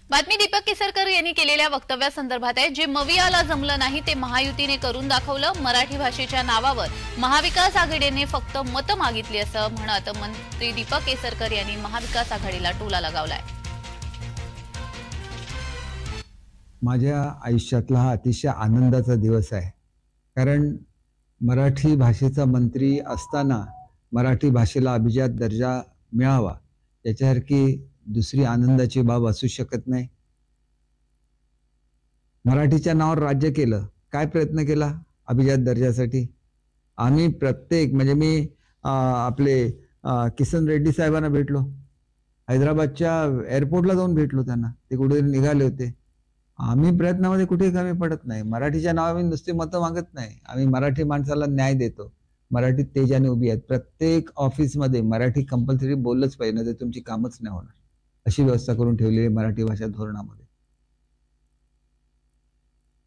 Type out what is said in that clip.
बातमी दीपक केसरकर यांनी केलेल्या वक्तव्यासंदर्भात आहे। जे मवियाला जमलं नाही ते महायुतीने करून दाखवलं। मराठी भाषेच्या नावावर महाविकास आघाडीने फक्त मतं मागितली असं म्हणत मंत्री दीपक केसरकर यांनी महाविकास आघाडीला टोला लगावलाय। माझ्या आयुष्यातला हा अतिशय आनंदाचा दिवस आहे, कारण मराठी भाषेचा मंत्री असताना मराठी भाषेला अभिजात दर्जा मिळावा याच्यासारखी दुसरी आनंदाची बाब असू शकत नाही। मराठीच्या नावावर राज्य केलं, काय प्रयत्न केला अभिजात दर्जासाठी? आम्ही प्रत्येक म्हणजे मी आपले किसन रेड्डी साहेबांना भेटलो, हैदराबादच्या एअरपोर्टला जाऊन भेटलो त्यांना, ते कुठे निघाले होते। आम्ही प्रयत्नामध्ये कुठेही कमी पडत नाही। मराठीच्या नावाने नुसते मतं मागत नाही, आम्ही मराठी माणसाला न्याय देतो। मराठीत तेजाने उभी आहेत। प्रत्येक ऑफिसमध्ये मराठी कंपल्सरी बोललंच पाहिजे, नाही तर तुमची कामच नाही होणार, अशी व्यवस्था करून ठेवली आहे मराठी भाषा धोरणामध्ये।